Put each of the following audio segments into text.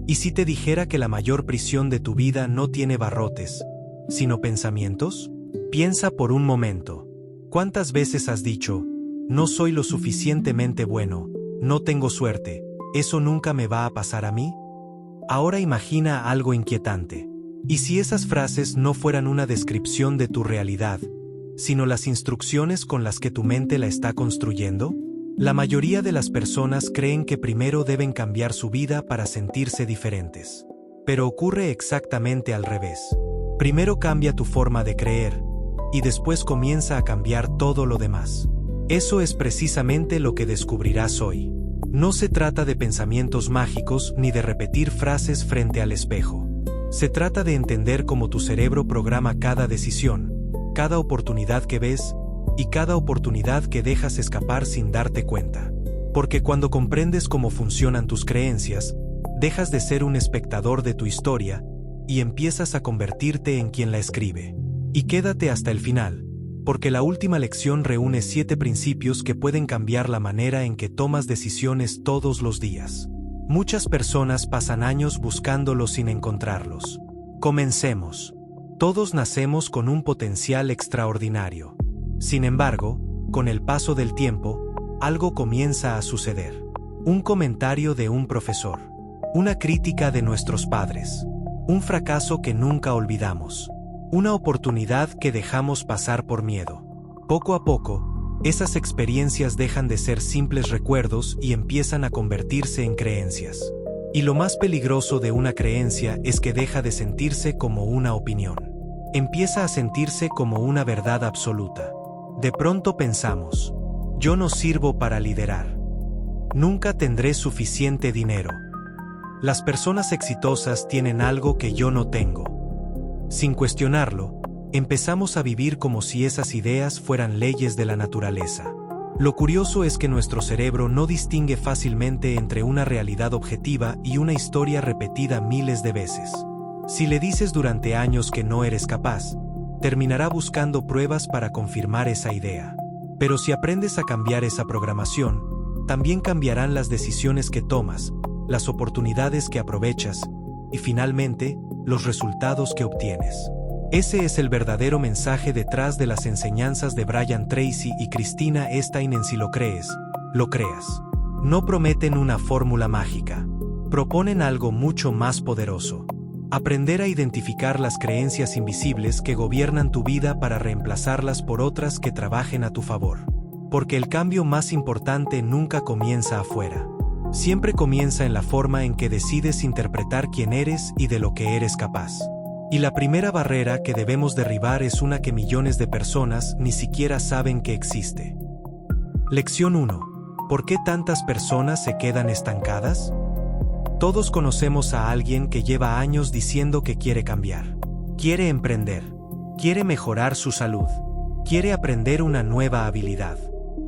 ¿Y si te dijera que la mayor prisión de tu vida no tiene barrotes, sino pensamientos? Piensa por un momento. ¿Cuántas veces has dicho, no soy lo suficientemente bueno, no tengo suerte, eso nunca me va a pasar a mí? Ahora imagina algo inquietante. ¿Y si esas frases no fueran una descripción de tu realidad, sino las instrucciones con las que tu mente la está construyendo? La mayoría de las personas creen que primero deben cambiar su vida para sentirse diferentes. Pero ocurre exactamente al revés. Primero cambia tu forma de creer, y después comienza a cambiar todo lo demás. Eso es precisamente lo que descubrirás hoy. No se trata de pensamientos mágicos ni de repetir frases frente al espejo. Se trata de entender cómo tu cerebro programa cada decisión, cada oportunidad que ves y cada oportunidad que dejas escapar sin darte cuenta. Porque cuando comprendes cómo funcionan tus creencias, dejas de ser un espectador de tu historia y empiezas a convertirte en quien la escribe. Y quédate hasta el final, porque la última lección reúne 7 principios que pueden cambiar la manera en que tomas decisiones todos los días. Muchas personas pasan años buscándolos sin encontrarlos. Comencemos. Todos nacemos con un potencial extraordinario. Sin embargo, con el paso del tiempo, algo comienza a suceder. Un comentario de un profesor. Una crítica de nuestros padres. Un fracaso que nunca olvidamos. Una oportunidad que dejamos pasar por miedo. Poco a poco, esas experiencias dejan de ser simples recuerdos y empiezan a convertirse en creencias. Y lo más peligroso de una creencia es que deja de sentirse como una opinión. Empieza a sentirse como una verdad absoluta. De pronto pensamos, yo no sirvo para liderar. Nunca tendré suficiente dinero. Las personas exitosas tienen algo que yo no tengo. Sin cuestionarlo, empezamos a vivir como si esas ideas fueran leyes de la naturaleza. Lo curioso es que nuestro cerebro no distingue fácilmente entre una realidad objetiva y una historia repetida miles de veces. Si le dices durante años que no eres capaz, terminará buscando pruebas para confirmar esa idea. Pero si aprendes a cambiar esa programación, también cambiarán las decisiones que tomas, las oportunidades que aprovechas y finalmente, los resultados que obtienes. Ese es el verdadero mensaje detrás de las enseñanzas de Brian Tracy y Christina Stein en Si lo crees, lo creas. No prometen una fórmula mágica. Proponen algo mucho más poderoso. Aprender a identificar las creencias invisibles que gobiernan tu vida para reemplazarlas por otras que trabajen a tu favor. Porque el cambio más importante nunca comienza afuera. Siempre comienza en la forma en que decides interpretar quién eres y de lo que eres capaz. Y la primera barrera que debemos derribar es una que millones de personas ni siquiera saben que existe. Lección 1. ¿Por qué tantas personas se quedan estancadas? Todos conocemos a alguien que lleva años diciendo que quiere cambiar. Quiere emprender. Quiere mejorar su salud. Quiere aprender una nueva habilidad.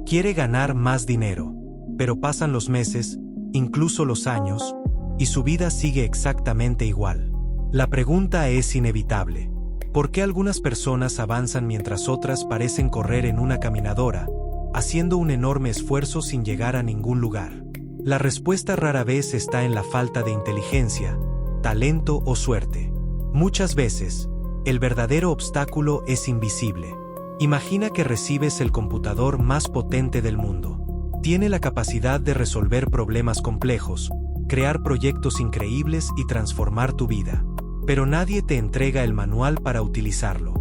Quiere ganar más dinero. Pero pasan los meses, incluso los años, y su vida sigue exactamente igual. La pregunta es inevitable. ¿Por qué algunas personas avanzan mientras otras parecen correr en una caminadora, haciendo un enorme esfuerzo sin llegar a ningún lugar? La respuesta rara vez está en la falta de inteligencia, talento o suerte. Muchas veces, el verdadero obstáculo es invisible. Imagina que recibes el computador más potente del mundo. Tiene la capacidad de resolver problemas complejos, crear proyectos increíbles y transformar tu vida. Pero nadie te entrega el manual para utilizarlo.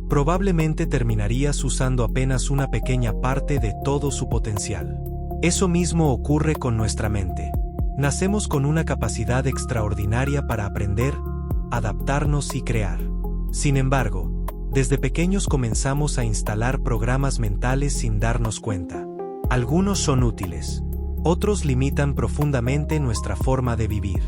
Probablemente terminarías usando apenas una pequeña parte de todo su potencial. Eso mismo ocurre con nuestra mente. Nacemos con una capacidad extraordinaria para aprender, adaptarnos y crear. Sin embargo, desde pequeños comenzamos a instalar programas mentales sin darnos cuenta. Algunos son útiles. Otros limitan profundamente nuestra forma de vivir.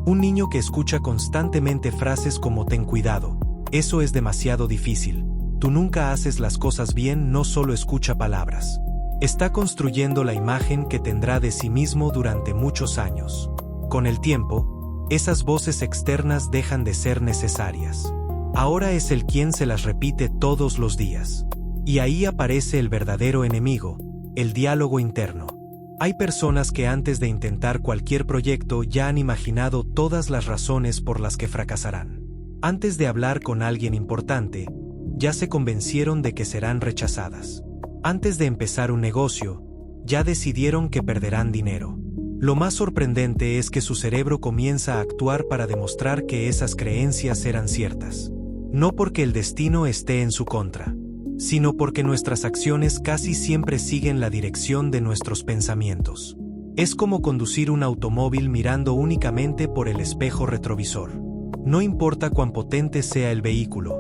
Un niño que escucha constantemente frases como ten cuidado, eso es demasiado difícil, tú nunca haces las cosas bien, no solo escucha palabras. Está construyendo la imagen que tendrá de sí mismo durante muchos años. Con el tiempo, esas voces externas dejan de ser necesarias. Ahora es el quien se las repite todos los días. Y ahí aparece el verdadero enemigo, el diálogo interno. Hay personas que antes de intentar cualquier proyecto ya han imaginado todas las razones por las que fracasarán. Antes de hablar con alguien importante, ya se convencieron de que serán rechazadas. Antes de empezar un negocio, ya decidieron que perderán dinero. Lo más sorprendente es que su cerebro comienza a actuar para demostrar que esas creencias eran ciertas. No porque el destino esté en su contra, sino porque nuestras acciones casi siempre siguen la dirección de nuestros pensamientos. Es como conducir un automóvil mirando únicamente por el espejo retrovisor. No importa cuán potente sea el vehículo,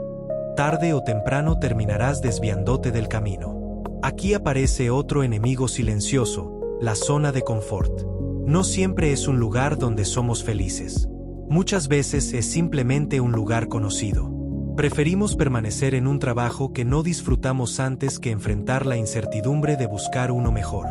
tarde o temprano terminarás desviándote del camino. Aquí aparece otro enemigo silencioso, la zona de confort. No siempre es un lugar donde somos felices. Muchas veces es simplemente un lugar conocido. Preferimos permanecer en un trabajo que no disfrutamos antes que enfrentar la incertidumbre de buscar uno mejor.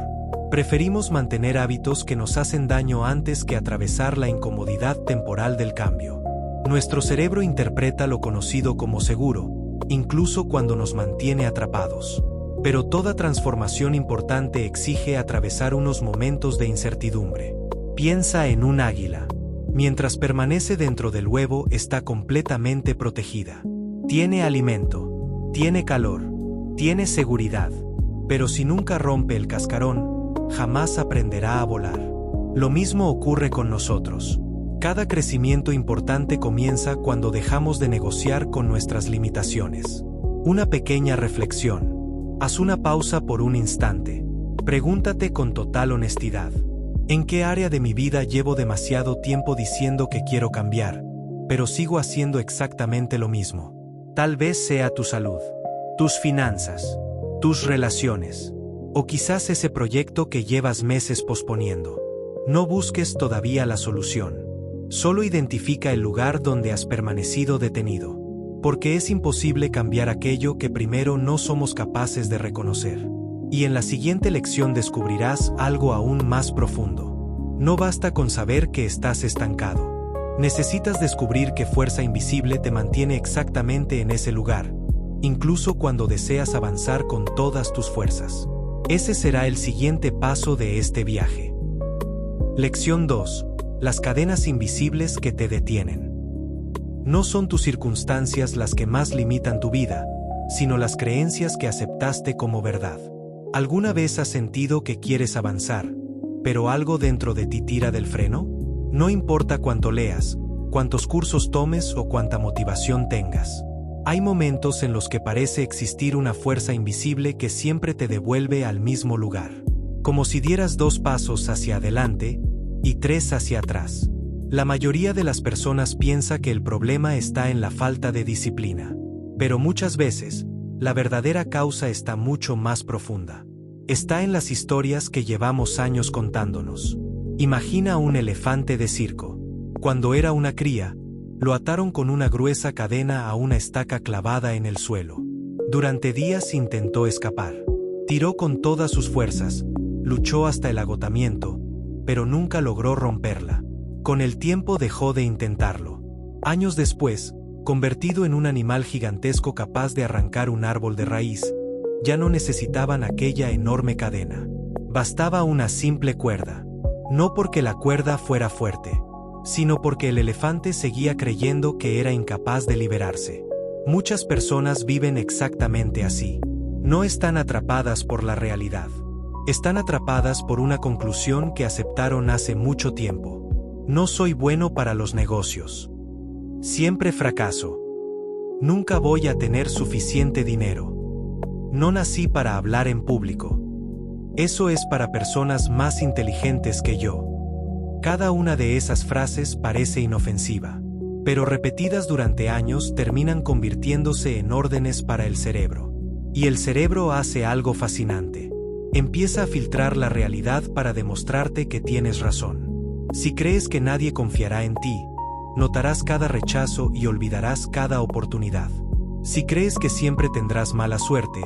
Preferimos mantener hábitos que nos hacen daño antes que atravesar la incomodidad temporal del cambio. Nuestro cerebro interpreta lo conocido como seguro, incluso cuando nos mantiene atrapados. Pero toda transformación importante exige atravesar unos momentos de incertidumbre. Piensa en un águila. Mientras permanece dentro del huevo, está completamente protegida. Tiene alimento, tiene calor, tiene seguridad. Pero si nunca rompe el cascarón, jamás aprenderá a volar. Lo mismo ocurre con nosotros. Cada crecimiento importante comienza cuando dejamos de negociar con nuestras limitaciones. Una pequeña reflexión. Haz una pausa por un instante. Pregúntate con total honestidad: ¿en qué área de mi vida llevo demasiado tiempo diciendo que quiero cambiar, pero sigo haciendo exactamente lo mismo? Tal vez sea tu salud, tus finanzas, tus relaciones, o quizás ese proyecto que llevas meses posponiendo. No busques todavía la solución. Solo identifica el lugar donde has permanecido detenido. Porque es imposible cambiar aquello que primero no somos capaces de reconocer. Y en la siguiente lección descubrirás algo aún más profundo. No basta con saber que estás estancado. Necesitas descubrir qué fuerza invisible te mantiene exactamente en ese lugar, incluso cuando deseas avanzar con todas tus fuerzas. Ese será el siguiente paso de este viaje. Lección 2. Las cadenas invisibles que te detienen. No son tus circunstancias las que más limitan tu vida, sino las creencias que aceptaste como verdad. ¿Alguna vez has sentido que quieres avanzar, pero algo dentro de ti tira del freno? No importa cuánto leas, cuántos cursos tomes o cuánta motivación tengas. Hay momentos en los que parece existir una fuerza invisible que siempre te devuelve al mismo lugar. Como si dieras 2 pasos hacia adelante y 3 hacia atrás. La mayoría de las personas piensa que el problema está en la falta de disciplina. Pero muchas veces, la verdadera causa está mucho más profunda. Está en las historias que llevamos años contándonos. Imagina un elefante de circo. Cuando era una cría, lo ataron con una gruesa cadena a una estaca clavada en el suelo. Durante días intentó escapar. Tiró con todas sus fuerzas, luchó hasta el agotamiento, pero nunca logró romperla. Con el tiempo dejó de intentarlo. Años después, convertido en un animal gigantesco capaz de arrancar un árbol de raíz, ya no necesitaban aquella enorme cadena. Bastaba una simple cuerda. No porque la cuerda fuera fuerte, sino porque el elefante seguía creyendo que era incapaz de liberarse. Muchas personas viven exactamente así. No están atrapadas por la realidad. Están atrapadas por una conclusión que aceptaron hace mucho tiempo. No soy bueno para los negocios. Siempre fracaso. Nunca voy a tener suficiente dinero. No nací para hablar en público. Eso es para personas más inteligentes que yo. Cada una de esas frases parece inofensiva, pero repetidas durante años terminan convirtiéndose en órdenes para el cerebro. Y el cerebro hace algo fascinante. Empieza a filtrar la realidad para demostrarte que tienes razón. Si crees que nadie confiará en ti, notarás cada rechazo y olvidarás cada oportunidad. Si crees que siempre tendrás mala suerte,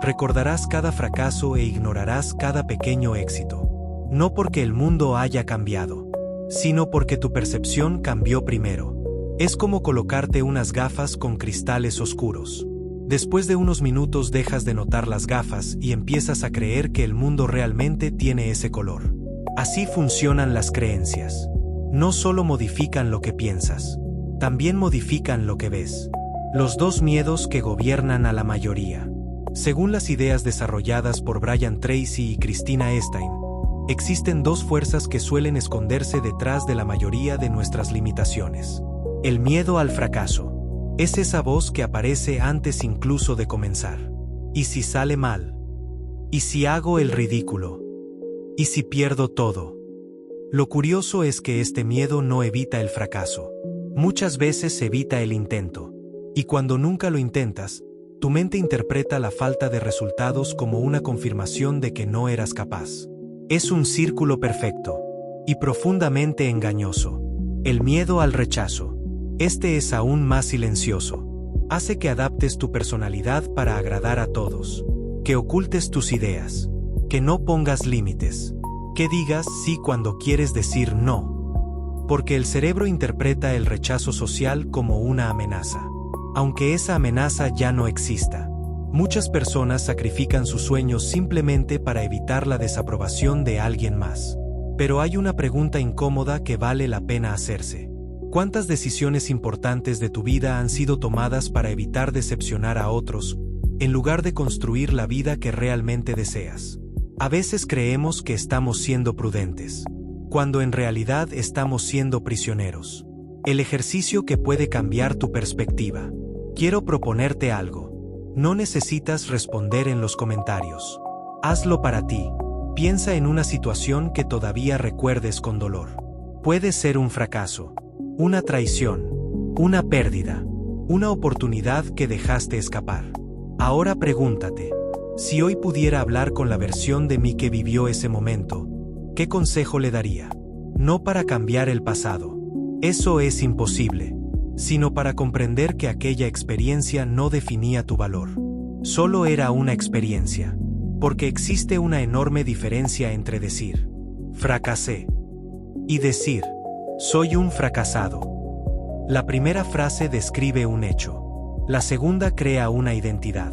recordarás cada fracaso e ignorarás cada pequeño éxito. No porque el mundo haya cambiado, sino porque tu percepción cambió primero. Es como colocarte unas gafas con cristales oscuros. Después de unos minutos dejas de notar las gafas y empiezas a creer que el mundo realmente tiene ese color. Así funcionan las creencias. No solo modifican lo que piensas, también modifican lo que ves. Los dos miedos que gobiernan a la mayoría. Según las ideas desarrolladas por Brian Tracy y Christina Stein, existen dos fuerzas que suelen esconderse detrás de la mayoría de nuestras limitaciones. El miedo al fracaso. Es esa voz que aparece antes incluso de comenzar. ¿Y si sale mal? ¿Y si hago el ridículo? ¿Y si pierdo todo? Lo curioso es que este miedo no evita el fracaso. Muchas veces evita el intento. Y cuando nunca lo intentas, tu mente interpreta la falta de resultados como una confirmación de que no eras capaz. Es un círculo perfecto y profundamente engañoso. El miedo al rechazo. Este es aún más silencioso. Hace que adaptes tu personalidad para agradar a todos, que ocultes tus ideas, que no pongas límites, que digas sí cuando quieres decir no. Porque el cerebro interpreta el rechazo social como una amenaza. Aunque esa amenaza ya no exista. Muchas personas sacrifican sus sueños simplemente para evitar la desaprobación de alguien más. Pero hay una pregunta incómoda que vale la pena hacerse. ¿Cuántas decisiones importantes de tu vida han sido tomadas para evitar decepcionar a otros, en lugar de construir la vida que realmente deseas? A veces creemos que estamos siendo prudentes, cuando en realidad estamos siendo prisioneros. El ejercicio que puede cambiar tu perspectiva. Quiero proponerte algo. No necesitas responder en los comentarios. Hazlo para ti. Piensa en una situación que todavía recuerdes con dolor. Puede ser un fracaso, una traición, una pérdida, una oportunidad que dejaste escapar. Ahora pregúntate, si hoy pudiera hablar con la versión de mí que vivió ese momento, ¿qué consejo le daría? No para cambiar el pasado. Eso es imposible. Sino para comprender que aquella experiencia no definía tu valor. Solo era una experiencia. Porque existe una enorme diferencia entre decir, fracasé, y decir, soy un fracasado. La primera frase describe un hecho. La segunda crea una identidad.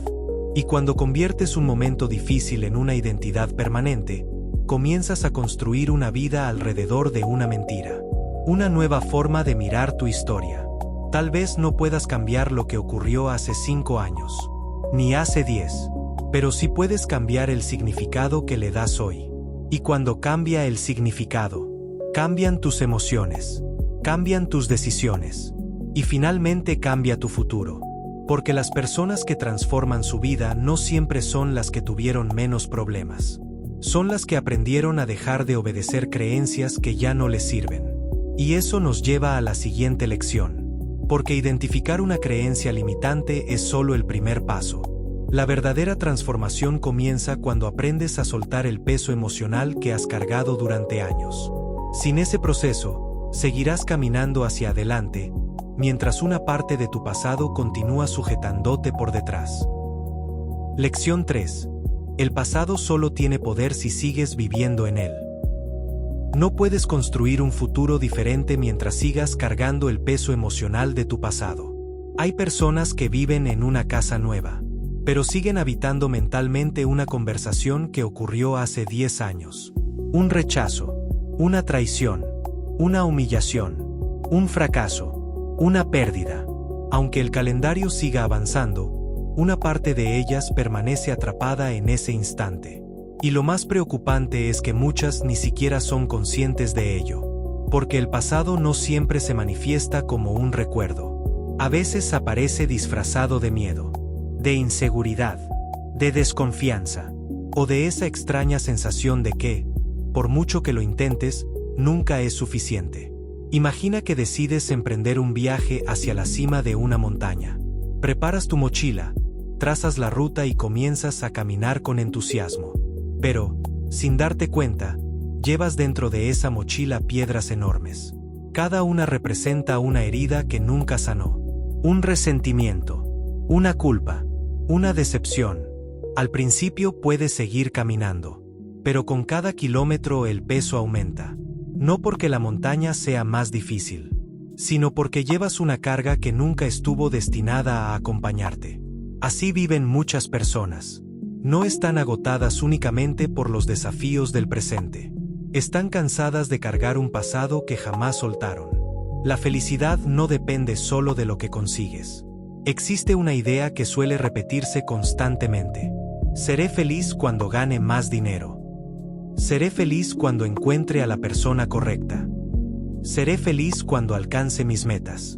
Y cuando conviertes un momento difícil en una identidad permanente, comienzas a construir una vida alrededor de una mentira. Una nueva forma de mirar tu historia. Tal vez no puedas cambiar lo que ocurrió hace 5 años, ni hace 10, pero sí puedes cambiar el significado que le das hoy. Y cuando cambia el significado, cambian tus emociones, cambian tus decisiones, y finalmente cambia tu futuro. Porque las personas que transforman su vida no siempre son las que tuvieron menos problemas. Son las que aprendieron a dejar de obedecer creencias que ya no les sirven. Y eso nos lleva a la siguiente lección. Porque identificar una creencia limitante es solo el primer paso. La verdadera transformación comienza cuando aprendes a soltar el peso emocional que has cargado durante años. Sin ese proceso, seguirás caminando hacia adelante, mientras una parte de tu pasado continúa sujetándote por detrás. Lección 3. El pasado solo tiene poder si sigues viviendo en él. No puedes construir un futuro diferente mientras sigas cargando el peso emocional de tu pasado. Hay personas que viven en una casa nueva, pero siguen habitando mentalmente una conversación que ocurrió hace 10 años. Un rechazo, una traición, una humillación, un fracaso, una pérdida. Aunque el calendario siga avanzando, una parte de ellas permanece atrapada en ese instante. Y lo más preocupante es que muchas ni siquiera son conscientes de ello. Porque el pasado no siempre se manifiesta como un recuerdo. A veces aparece disfrazado de miedo, de inseguridad, de desconfianza, o de esa extraña sensación de que, por mucho que lo intentes, nunca es suficiente. Imagina que decides emprender un viaje hacia la cima de una montaña. Preparas tu mochila, trazas la ruta y comienzas a caminar con entusiasmo. Pero, sin darte cuenta, llevas dentro de esa mochila piedras enormes. Cada una representa una herida que nunca sanó. Un resentimiento, una culpa, una decepción. Al principio puedes seguir caminando, pero con cada kilómetro el peso aumenta. No porque la montaña sea más difícil, sino porque llevas una carga que nunca estuvo destinada a acompañarte. Así viven muchas personas. No están agotadas únicamente por los desafíos del presente. Están cansadas de cargar un pasado que jamás soltaron. La felicidad no depende solo de lo que consigues. Existe una idea que suele repetirse constantemente. Seré feliz cuando gane más dinero. Seré feliz cuando encuentre a la persona correcta. Seré feliz cuando alcance mis metas.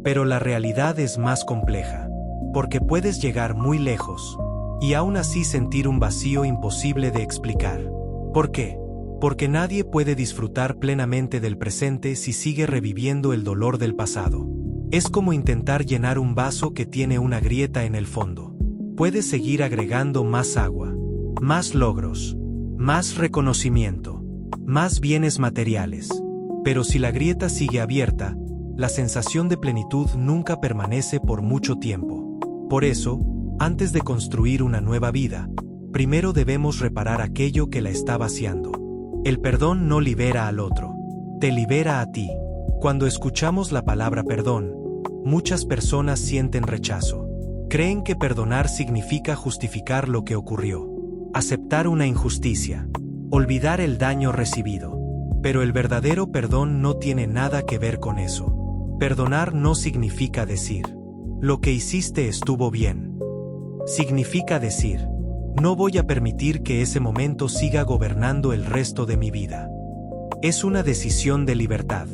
Pero la realidad es más compleja, porque puedes llegar muy lejos y aún así sentir un vacío imposible de explicar. ¿Por qué? Porque nadie puede disfrutar plenamente del presente si sigue reviviendo el dolor del pasado. Es como intentar llenar un vaso que tiene una grieta en el fondo. Puedes seguir agregando más agua, más logros, más reconocimiento, más bienes materiales. Pero si la grieta sigue abierta, la sensación de plenitud nunca permanece por mucho tiempo. Por eso, antes de construir una nueva vida, primero debemos reparar aquello que la está vaciando. El perdón no libera al otro, te libera a ti. Cuando escuchamos la palabra perdón, muchas personas sienten rechazo. Creen que perdonar significa justificar lo que ocurrió, aceptar una injusticia, olvidar el daño recibido. Pero el verdadero perdón no tiene nada que ver con eso. Perdonar no significa decir, lo que hiciste estuvo bien. Significa decir, no voy a permitir que ese momento siga gobernando el resto de mi vida. Es una decisión de libertad.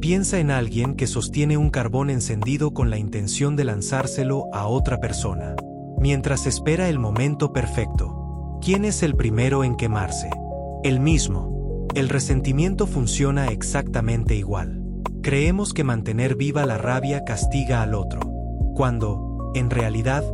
Piensa en alguien que sostiene un carbón encendido con la intención de lanzárselo a otra persona. Mientras espera el momento perfecto, ¿quién es el primero en quemarse? Él mismo. El resentimiento funciona exactamente igual. Creemos que mantener viva la rabia castiga al otro, cuando, en realidad,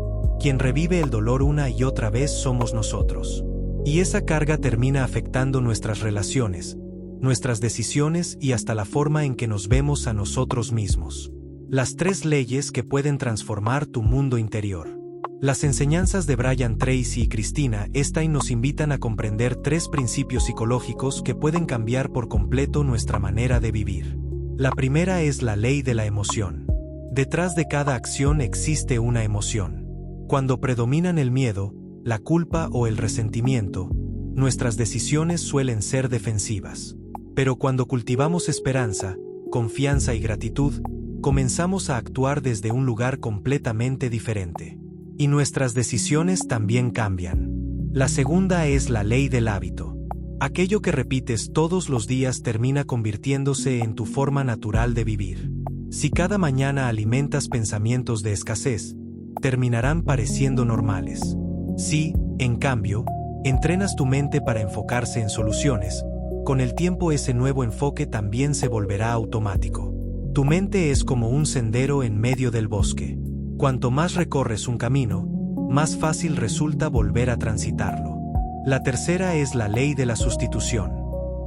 quien revive el dolor una y otra vez somos nosotros. Y esa carga termina afectando nuestras relaciones, nuestras decisiones y hasta la forma en que nos vemos a nosotros mismos. Las 3 leyes que pueden transformar tu mundo interior. Las enseñanzas de Brian Tracy y Christina Stein nos invitan a comprender 3 principios psicológicos que pueden cambiar por completo nuestra manera de vivir. La primera es la ley de la emoción. Detrás de cada acción existe una emoción. Cuando predominan el miedo, la culpa o el resentimiento, nuestras decisiones suelen ser defensivas. Pero cuando cultivamos esperanza, confianza y gratitud, comenzamos a actuar desde un lugar completamente diferente. Y nuestras decisiones también cambian. La segunda es la ley del hábito. Aquello que repites todos los días termina convirtiéndose en tu forma natural de vivir. Si cada mañana alimentas pensamientos de escasez, terminarán pareciendo normales. Si, en cambio, entrenas tu mente para enfocarse en soluciones, con el tiempo ese nuevo enfoque también se volverá automático. Tu mente es como un sendero en medio del bosque. Cuanto más recorres un camino, más fácil resulta volver a transitarlo. La tercera es la ley de la sustitución,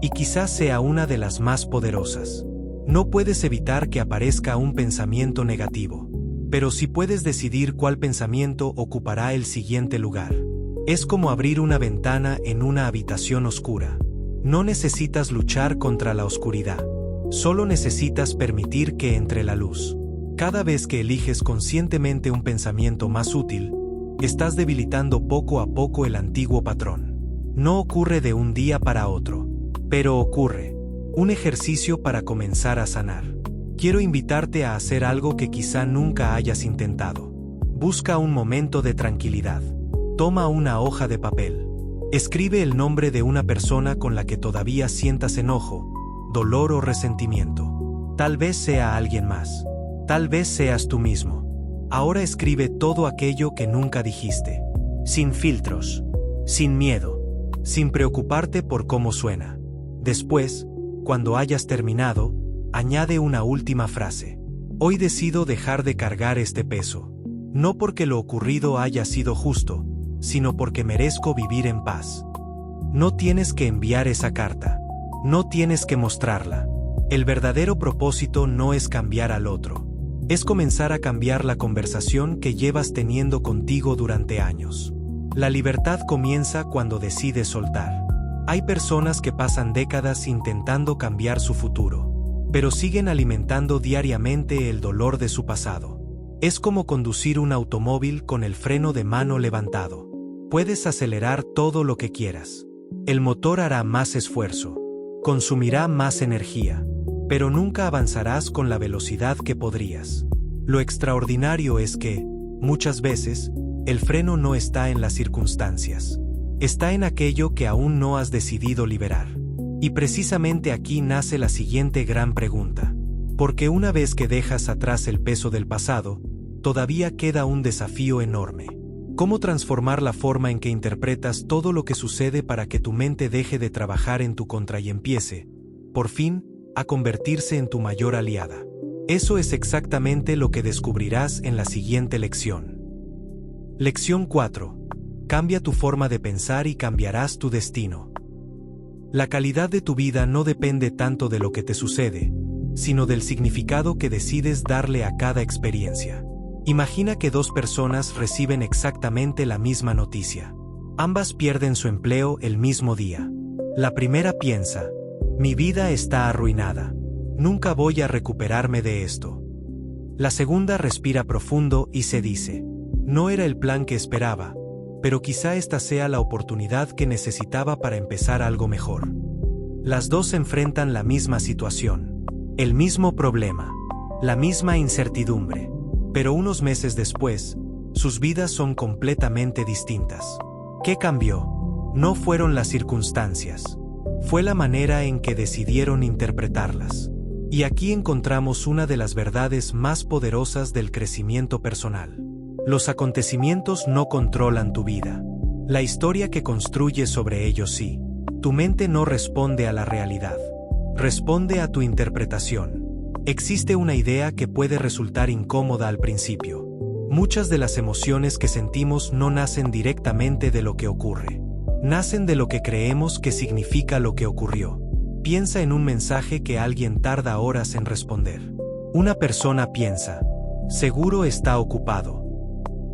y quizás sea una de las más poderosas. No puedes evitar que aparezca un pensamiento negativo, pero sí puedes decidir cuál pensamiento ocupará el siguiente lugar. Es como abrir una ventana en una habitación oscura. No necesitas luchar contra la oscuridad, solo necesitas permitir que entre la luz. Cada vez que eliges conscientemente un pensamiento más útil, estás debilitando poco a poco el antiguo patrón. No ocurre de un día para otro, pero ocurre. Un ejercicio para comenzar a sanar. Quiero invitarte a hacer algo que quizá nunca hayas intentado. Busca un momento de tranquilidad. Toma una hoja de papel. Escribe el nombre de una persona con la que todavía sientas enojo, dolor o resentimiento. Tal vez sea alguien más. Tal vez seas tú mismo. Ahora escribe todo aquello que nunca dijiste. Sin filtros. Sin miedo. Sin preocuparte por cómo suena. Después, cuando hayas terminado, añade una última frase. Hoy decido dejar de cargar este peso. No porque lo ocurrido haya sido justo, sino porque merezco vivir en paz. No tienes que enviar esa carta. No tienes que mostrarla. El verdadero propósito no es cambiar al otro. Es comenzar a cambiar la conversación que llevas teniendo contigo durante años. La libertad comienza cuando decides soltar. Hay personas que pasan décadas intentando cambiar su futuro, pero siguen alimentando diariamente el dolor de su pasado. Es como conducir un automóvil con el freno de mano levantado. Puedes acelerar todo lo que quieras. El motor hará más esfuerzo, consumirá más energía, pero nunca avanzarás con la velocidad que podrías. Lo extraordinario es que, muchas veces, el freno no está en las circunstancias. Está en aquello que aún no has decidido liberar. Y precisamente aquí nace la siguiente gran pregunta. Porque una vez que dejas atrás el peso del pasado, todavía queda un desafío enorme. ¿Cómo transformar la forma en que interpretas todo lo que sucede para que tu mente deje de trabajar en tu contra y empiece, por fin, a convertirse en tu mayor aliada? Eso es exactamente lo que descubrirás en la siguiente lección. Lección 4. Cambia tu forma de pensar y cambiarás tu destino. La calidad de tu vida no depende tanto de lo que te sucede, sino del significado que decides darle a cada experiencia. Imagina que dos personas reciben exactamente la misma noticia. Ambas pierden su empleo el mismo día. La primera piensa, mi vida está arruinada. Nunca voy a recuperarme de esto. La segunda respira profundo y se dice, no era el plan que esperaba, pero quizá esta sea la oportunidad que necesitaba para empezar algo mejor. Las dos enfrentan la misma situación, el mismo problema, la misma incertidumbre. Pero unos meses después, sus vidas son completamente distintas. ¿Qué cambió? No fueron las circunstancias. Fue la manera en que decidieron interpretarlas. Y aquí encontramos una de las verdades más poderosas del crecimiento personal. Los acontecimientos no controlan tu vida. La historia que construyes sobre ellos sí. Tu mente no responde a la realidad. Responde a tu interpretación. Existe una idea que puede resultar incómoda al principio. Muchas de las emociones que sentimos no nacen directamente de lo que ocurre. Nacen de lo que creemos que significa lo que ocurrió. Piensa en un mensaje que alguien tarda horas en responder. Una persona piensa, seguro está ocupado.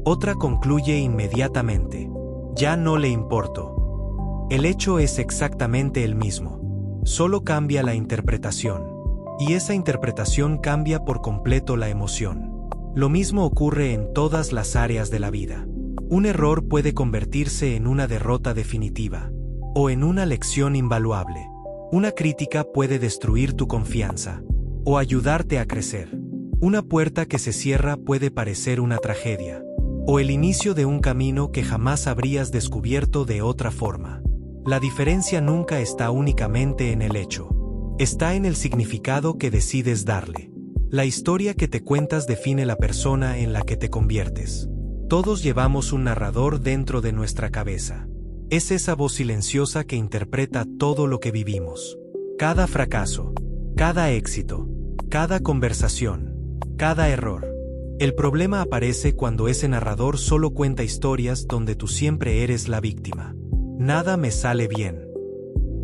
Otra concluye inmediatamente, ya no le importo. El hecho es exactamente el mismo. Solo cambia la interpretación. Y esa interpretación cambia por completo la emoción. Lo mismo ocurre en todas las áreas de la vida. Un error puede convertirse en una derrota definitiva, o en una lección invaluable. Una crítica puede destruir tu confianza, o ayudarte a crecer. Una puerta que se cierra puede parecer una tragedia, o el inicio de un camino que jamás habrías descubierto de otra forma. La diferencia nunca está únicamente en el hecho. Está en el significado que decides darle. La historia que te cuentas define la persona en la que te conviertes. Todos llevamos un narrador dentro de nuestra cabeza. Es esa voz silenciosa que interpreta todo lo que vivimos. Cada fracaso, cada éxito, cada conversación, cada error. El problema aparece cuando ese narrador solo cuenta historias donde tú siempre eres la víctima. Nada me sale bien.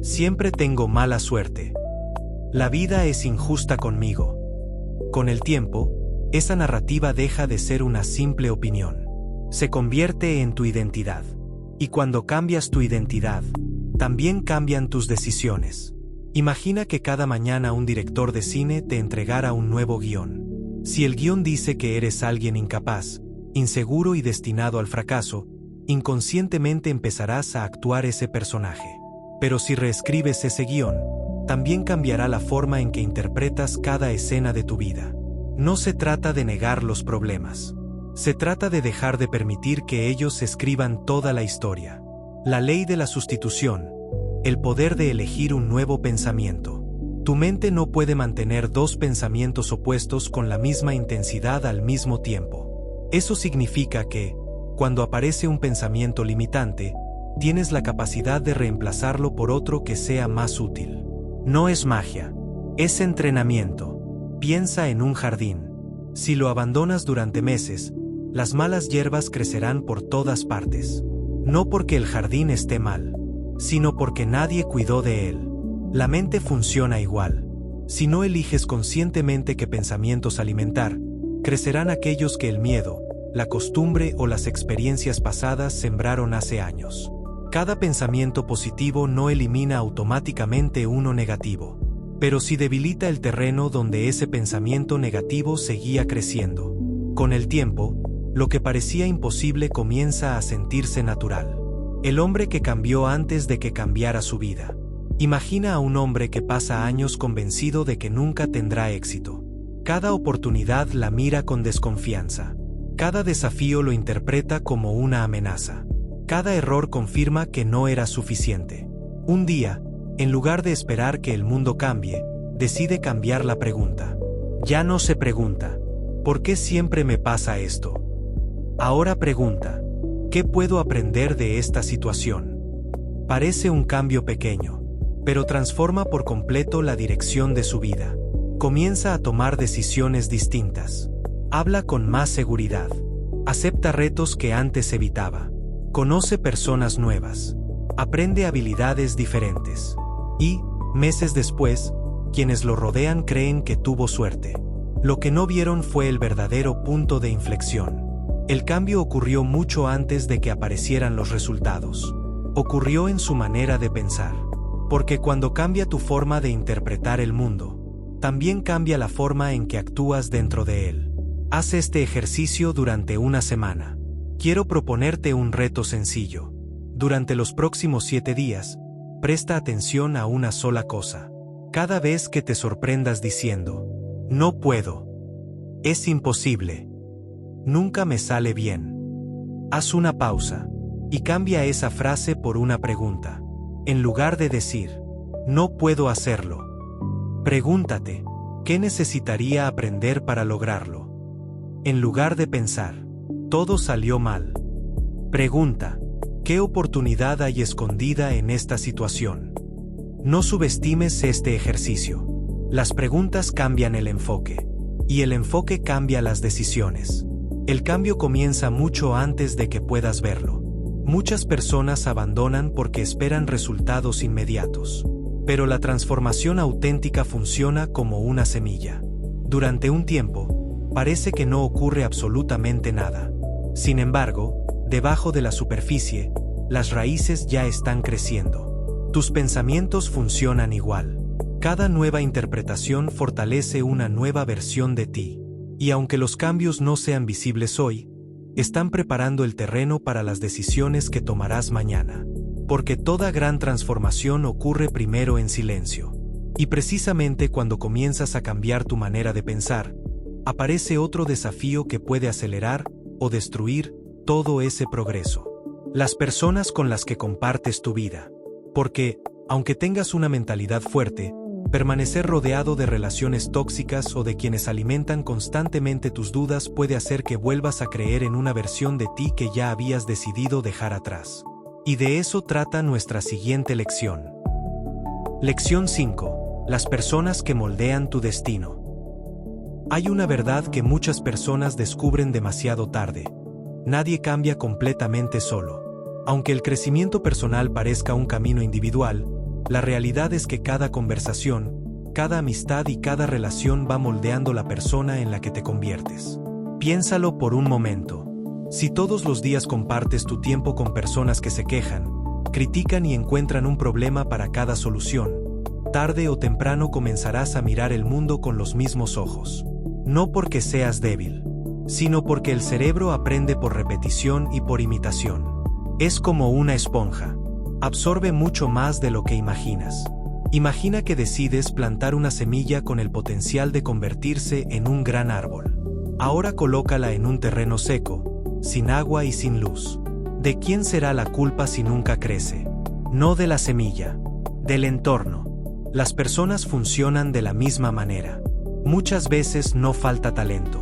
Siempre tengo mala suerte. La vida es injusta conmigo. Con el tiempo, esa narrativa deja de ser una simple opinión. Se convierte en tu identidad. Y cuando cambias tu identidad, también cambian tus decisiones. Imagina que cada mañana un director de cine te entregara un nuevo guión. Si el guión dice que eres alguien incapaz, inseguro y destinado al fracaso, inconscientemente empezarás a actuar ese personaje. Pero si reescribes ese guión, también cambiará la forma en que interpretas cada escena de tu vida. No se trata de negar los problemas. Se trata de dejar de permitir que ellos escriban toda la historia. La ley de la sustitución, el poder de elegir un nuevo pensamiento. Tu mente no puede mantener dos pensamientos opuestos con la misma intensidad al mismo tiempo. Eso significa que, cuando aparece un pensamiento limitante, tienes la capacidad de reemplazarlo por otro que sea más útil. No es magia, es entrenamiento. Piensa en un jardín. Si lo abandonas durante meses, las malas hierbas crecerán por todas partes. No porque el jardín esté mal, sino porque nadie cuidó de él. La mente funciona igual. Si no eliges conscientemente qué pensamientos alimentar, crecerán aquellos que el miedo, la costumbre o las experiencias pasadas sembraron hace años. Cada pensamiento positivo no elimina automáticamente uno negativo, pero sí debilita el terreno donde ese pensamiento negativo seguía creciendo. Con el tiempo, lo que parecía imposible comienza a sentirse natural. El hombre que cambió antes de que cambiara su vida. Imagina a un hombre que pasa años convencido de que nunca tendrá éxito. Cada oportunidad la mira con desconfianza. Cada desafío lo interpreta como una amenaza. Cada error confirma que no era suficiente. Un día, en lugar de esperar que el mundo cambie, decide cambiar la pregunta. Ya no se pregunta, ¿por qué siempre me pasa esto? Ahora pregunta, ¿qué puedo aprender de esta situación? Parece un cambio pequeño, pero transforma por completo la dirección de su vida. Comienza a tomar decisiones distintas. Habla con más seguridad. Acepta retos que antes evitaba. Conoce personas nuevas. Aprende habilidades diferentes. Y, meses después, quienes lo rodean creen que tuvo suerte. Lo que no vieron fue el verdadero punto de inflexión. El cambio ocurrió mucho antes de que aparecieran los resultados. Ocurrió en su manera de pensar. Porque cuando cambia tu forma de interpretar el mundo, también cambia la forma en que actúas dentro de él. Haz este ejercicio durante una semana. Quiero proponerte un reto sencillo. Durante los próximos 7 días, presta atención a una sola cosa. Cada vez que te sorprendas diciendo, no puedo, es imposible, nunca me sale bien, haz una pausa y cambia esa frase por una pregunta. En lugar de decir, no puedo hacerlo, pregúntate, ¿qué necesitaría aprender para lograrlo? En lugar de pensar, todo salió mal, pregunta, ¿qué oportunidad hay escondida en esta situación? No subestimes este ejercicio. Las preguntas cambian el enfoque, y el enfoque cambia las decisiones. El cambio comienza mucho antes de que puedas verlo. Muchas personas abandonan porque esperan resultados inmediatos. Pero la transformación auténtica funciona como una semilla. Durante un tiempo, parece que no ocurre absolutamente nada. Sin embargo, debajo de la superficie, las raíces ya están creciendo. Tus pensamientos funcionan igual. Cada nueva interpretación fortalece una nueva versión de ti. Y aunque los cambios no sean visibles hoy, están preparando el terreno para las decisiones que tomarás mañana. Porque toda gran transformación ocurre primero en silencio. Y precisamente cuando comienzas a cambiar tu manera de pensar, aparece otro desafío que puede acelerar o destruir todo ese progreso. Las personas con las que compartes tu vida. Porque, aunque tengas una mentalidad fuerte, permanecer rodeado de relaciones tóxicas o de quienes alimentan constantemente tus dudas puede hacer que vuelvas a creer en una versión de ti que ya habías decidido dejar atrás. Y de eso trata nuestra siguiente lección. Lección 5. Las personas que moldean tu destino. Hay una verdad que muchas personas descubren demasiado tarde. Nadie cambia completamente solo. Aunque el crecimiento personal parezca un camino individual, la realidad es que cada conversación, cada amistad y cada relación va moldeando la persona en la que te conviertes. Piénsalo por un momento. Si todos los días compartes tu tiempo con personas que se quejan, critican y encuentran un problema para cada solución, tarde o temprano comenzarás a mirar el mundo con los mismos ojos. No porque seas débil, sino porque el cerebro aprende por repetición y por imitación. Es como una esponja. Absorbe mucho más de lo que imaginas. Imagina que decides plantar una semilla con el potencial de convertirse en un gran árbol. Ahora colócala en un terreno seco, sin agua y sin luz. ¿De quién será la culpa si nunca crece? No de la semilla, del entorno. Las personas funcionan de la misma manera. Muchas veces no falta talento,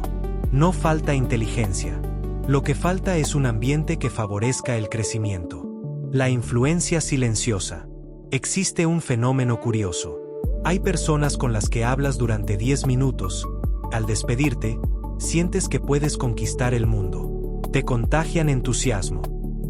no falta inteligencia. Lo que falta es un ambiente que favorezca el crecimiento. La influencia silenciosa. Existe un fenómeno curioso. Hay personas con las que hablas durante 10 minutos. Al despedirte, sientes que puedes conquistar el mundo. Te contagian entusiasmo.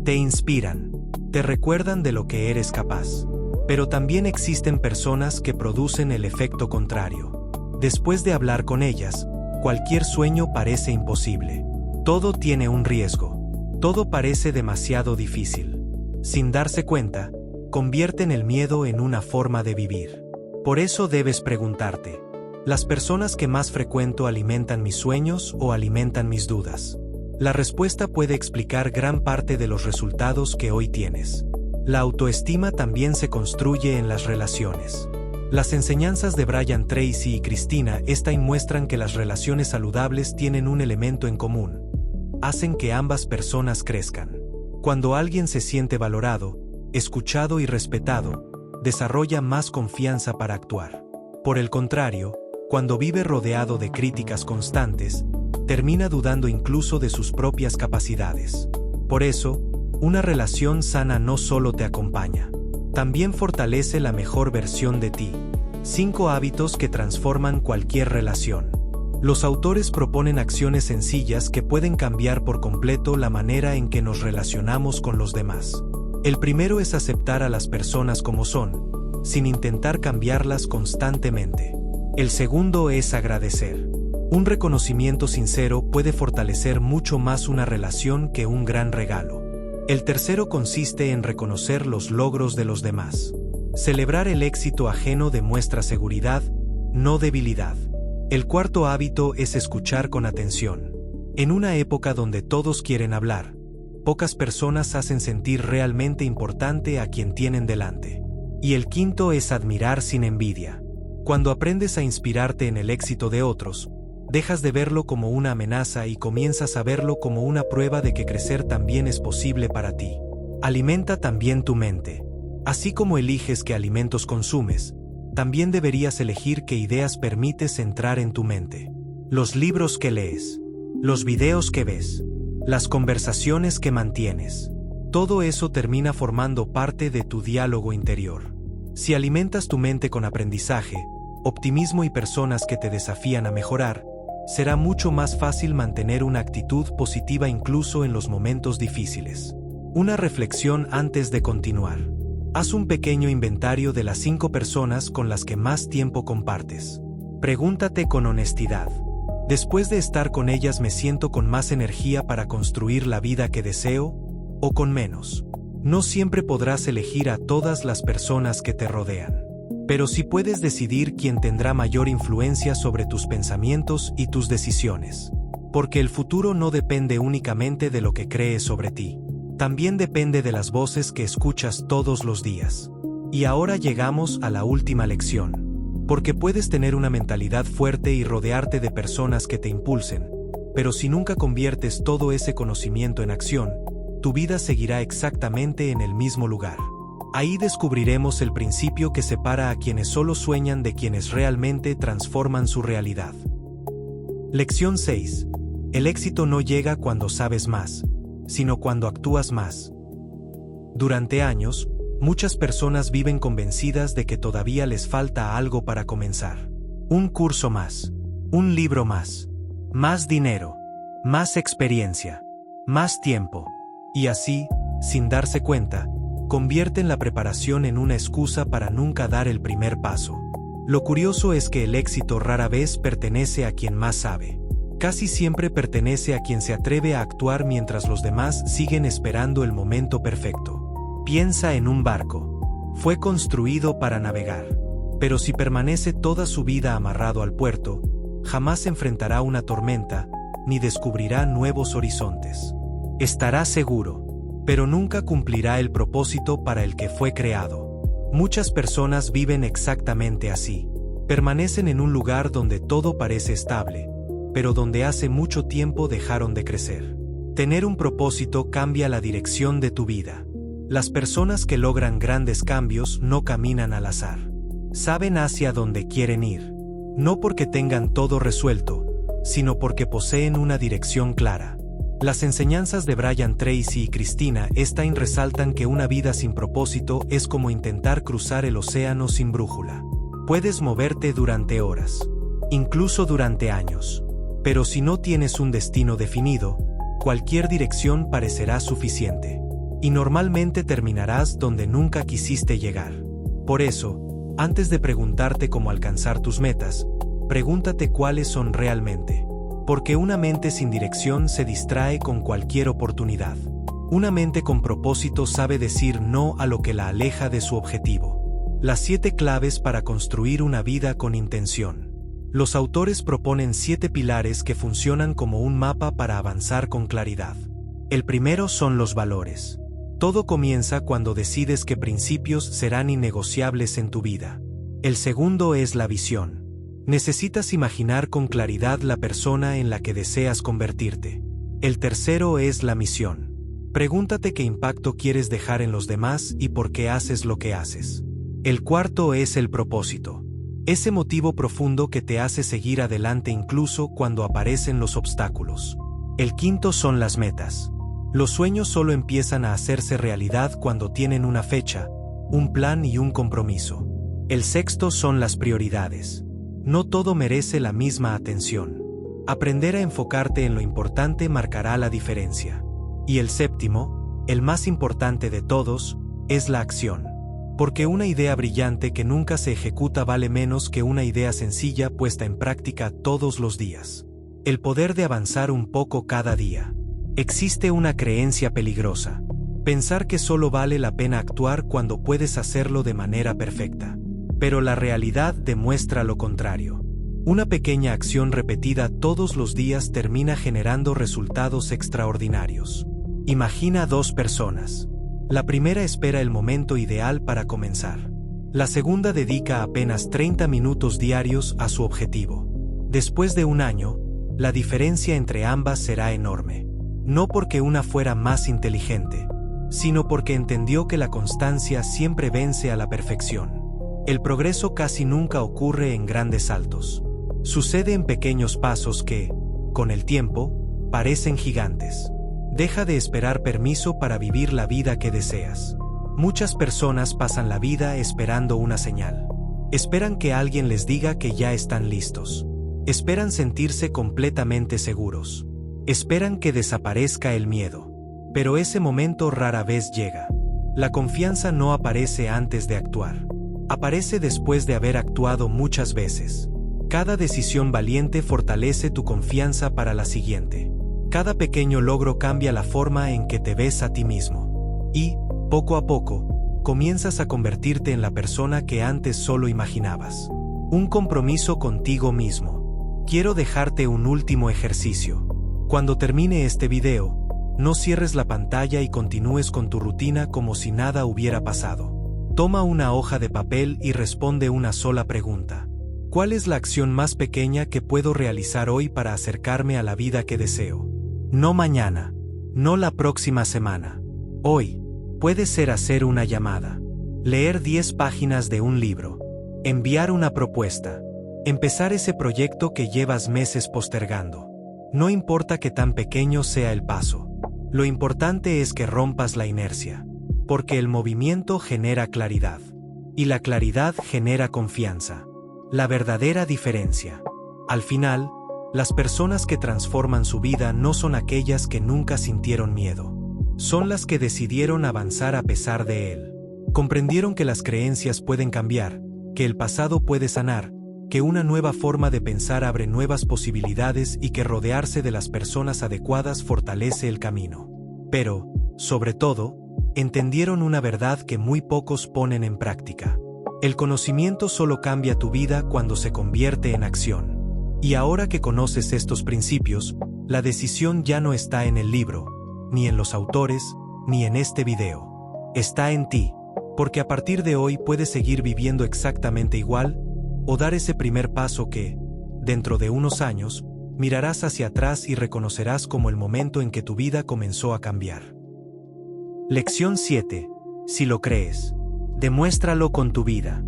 Te inspiran. Te recuerdan de lo que eres capaz. Pero también existen personas que producen el efecto contrario. Después de hablar con ellas, cualquier sueño parece imposible. Todo tiene un riesgo. Todo parece demasiado difícil. Sin darse cuenta, convierten el miedo en una forma de vivir. Por eso debes preguntarte, ¿Las personas que más frecuento alimentan mis sueños o alimentan mis dudas? La respuesta puede explicar gran parte de los resultados que hoy tienes. La autoestima también se construye en las relaciones. Las enseñanzas de Brian Tracy y Christina Stein muestran que las relaciones saludables tienen un elemento en común. Hacen que ambas personas crezcan. Cuando alguien se siente valorado, escuchado y respetado, desarrolla más confianza para actuar. Por el contrario, cuando vive rodeado de críticas constantes, termina dudando incluso de sus propias capacidades. Por eso, una relación sana no solo te acompaña, también fortalece la mejor versión de ti. 5 hábitos que transforman cualquier relación. Los autores proponen acciones sencillas que pueden cambiar por completo la manera en que nos relacionamos con los demás. El primero es aceptar a las personas como son, sin intentar cambiarlas constantemente. El segundo es agradecer. Un reconocimiento sincero puede fortalecer mucho más una relación que un gran regalo. El tercero consiste en reconocer los logros de los demás. Celebrar el éxito ajeno demuestra seguridad, no debilidad. El cuarto hábito es escuchar con atención. En una época donde todos quieren hablar, pocas personas hacen sentir realmente importante a quien tienen delante. Y el quinto es admirar sin envidia. Cuando aprendes a inspirarte en el éxito de otros, dejas de verlo como una amenaza y comienzas a verlo como una prueba de que crecer también es posible para ti. Alimenta también tu mente. Así como eliges qué alimentos consumes, también deberías elegir qué ideas permites entrar en tu mente. Los libros que lees, los videos que ves, las conversaciones que mantienes, todo eso termina formando parte de tu diálogo interior. Si alimentas tu mente con aprendizaje, optimismo y personas que te desafían a mejorar, será mucho más fácil mantener una actitud positiva incluso en los momentos difíciles. Una reflexión antes de continuar. Haz un pequeño inventario de las 5 personas con las que más tiempo compartes. Pregúntate con honestidad. ¿Después de estar con ellas me siento con más energía para construir la vida que deseo? ¿O con menos? No siempre podrás elegir a todas las personas que te rodean. Pero sí puedes decidir quién tendrá mayor influencia sobre tus pensamientos y tus decisiones. Porque el futuro no depende únicamente de lo que crees sobre ti. También depende de las voces que escuchas todos los días. Y ahora llegamos a la última lección. Porque puedes tener una mentalidad fuerte y rodearte de personas que te impulsen, pero si nunca conviertes todo ese conocimiento en acción, tu vida seguirá exactamente en el mismo lugar. Ahí descubriremos el principio que separa a quienes solo sueñan de quienes realmente transforman su realidad. Lección 6. El éxito no llega cuando sabes más, sino cuando actúas más. Durante años, muchas personas viven convencidas de que todavía les falta algo para comenzar. Un curso más, un libro más dinero, más experiencia, más tiempo. Y así, sin darse cuenta, convierten la preparación en una excusa para nunca dar el primer paso. Lo curioso es que el éxito rara vez pertenece a quien más sabe. Casi siempre pertenece a quien se atreve a actuar mientras los demás siguen esperando el momento perfecto. Piensa en un barco. Fue construido para navegar. Pero si permanece toda su vida amarrado al puerto, jamás enfrentará una tormenta, ni descubrirá nuevos horizontes. Estará seguro, pero nunca cumplirá el propósito para el que fue creado. Muchas personas viven exactamente así. Permanecen en un lugar donde todo parece estable, pero donde hace mucho tiempo dejaron de crecer. Tener un propósito cambia la dirección de tu vida. Las personas que logran grandes cambios no caminan al azar. Saben hacia dónde quieren ir. No porque tengan todo resuelto, sino porque poseen una dirección clara. Las enseñanzas de Brian Tracy y Christina Stein resaltan que una vida sin propósito es como intentar cruzar el océano sin brújula. Puedes moverte durante horas, incluso durante años, pero si no tienes un destino definido, cualquier dirección parecerá suficiente. Y normalmente terminarás donde nunca quisiste llegar. Por eso, antes de preguntarte cómo alcanzar tus metas, pregúntate cuáles son realmente. Porque una mente sin dirección se distrae con cualquier oportunidad. Una mente con propósito sabe decir no a lo que la aleja de su objetivo. Las 7 claves para construir una vida con intención. Los autores proponen 7 pilares que funcionan como un mapa para avanzar con claridad. El primero son los valores. Todo comienza cuando decides qué principios serán innegociables en tu vida. El segundo es la visión. Necesitas imaginar con claridad la persona en la que deseas convertirte. El tercero es la misión. Pregúntate qué impacto quieres dejar en los demás y por qué haces lo que haces. El cuarto es el propósito. Ese motivo profundo que te hace seguir adelante incluso cuando aparecen los obstáculos. El quinto son las metas. Los sueños solo empiezan a hacerse realidad cuando tienen una fecha, un plan y un compromiso. El sexto son las prioridades. No todo merece la misma atención. Aprender a enfocarte en lo importante marcará la diferencia. Y el séptimo, el más importante de todos, es la acción. Porque una idea brillante que nunca se ejecuta vale menos que una idea sencilla puesta en práctica todos los días. El poder de avanzar un poco cada día. Existe una creencia peligrosa. Pensar que solo vale la pena actuar cuando puedes hacerlo de manera perfecta. Pero la realidad demuestra lo contrario. Una pequeña acción repetida todos los días termina generando resultados extraordinarios. Imagina 2 personas. La primera espera el momento ideal para comenzar. La segunda dedica apenas 30 minutos diarios a su objetivo. Después de un año, la diferencia entre ambas será enorme. No porque una fuera más inteligente, sino porque entendió que la constancia siempre vence a la perfección. El progreso casi nunca ocurre en grandes saltos. Sucede en pequeños pasos que, con el tiempo, parecen gigantes. Deja de esperar permiso para vivir la vida que deseas. Muchas personas pasan la vida esperando una señal. Esperan que alguien les diga que ya están listos. Esperan sentirse completamente seguros. Esperan que desaparezca el miedo. Pero ese momento rara vez llega. La confianza no aparece antes de actuar. Aparece después de haber actuado muchas veces. Cada decisión valiente fortalece tu confianza para la siguiente. Cada pequeño logro cambia la forma en que te ves a ti mismo. Y, poco a poco, comienzas a convertirte en la persona que antes solo imaginabas. Un compromiso contigo mismo. Quiero dejarte un último ejercicio. Cuando termine este video, no cierres la pantalla y continúes con tu rutina como si nada hubiera pasado. Toma una hoja de papel y responde una sola pregunta. ¿Cuál es la acción más pequeña que puedo realizar hoy para acercarme a la vida que deseo? No mañana, no la próxima semana. Hoy, puede ser hacer una llamada, leer 10 páginas de un libro, enviar una propuesta, empezar ese proyecto que llevas meses postergando. No importa qué tan pequeño sea el paso. Lo importante es que rompas la inercia, porque el movimiento genera claridad, y la claridad genera confianza. La verdadera diferencia. Al final, las personas que transforman su vida no son aquellas que nunca sintieron miedo. Son las que decidieron avanzar a pesar de él. Comprendieron que las creencias pueden cambiar, que el pasado puede sanar, que una nueva forma de pensar abre nuevas posibilidades y que rodearse de las personas adecuadas fortalece el camino. Pero, sobre todo, entendieron una verdad que muy pocos ponen en práctica. El conocimiento solo cambia tu vida cuando se convierte en acción. Y ahora que conoces estos principios, la decisión ya no está en el libro, ni en los autores, ni en este video. Está en ti, porque a partir de hoy puedes seguir viviendo exactamente igual, o dar ese primer paso que, dentro de unos años, mirarás hacia atrás y reconocerás como el momento en que tu vida comenzó a cambiar. Lección 7. Si lo crees, demuéstralo con tu vida.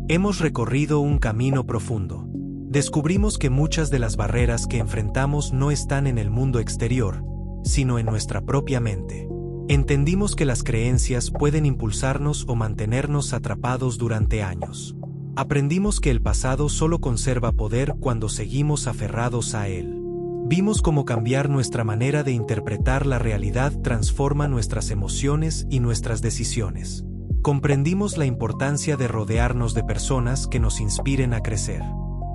Hemos recorrido un camino profundo. Descubrimos que muchas de las barreras que enfrentamos no están en el mundo exterior, sino en nuestra propia mente. Entendimos que las creencias pueden impulsarnos o mantenernos atrapados durante años. Aprendimos que el pasado solo conserva poder cuando seguimos aferrados a él. Vimos cómo cambiar nuestra manera de interpretar la realidad transforma nuestras emociones y nuestras decisiones. Comprendimos la importancia de rodearnos de personas que nos inspiren a crecer.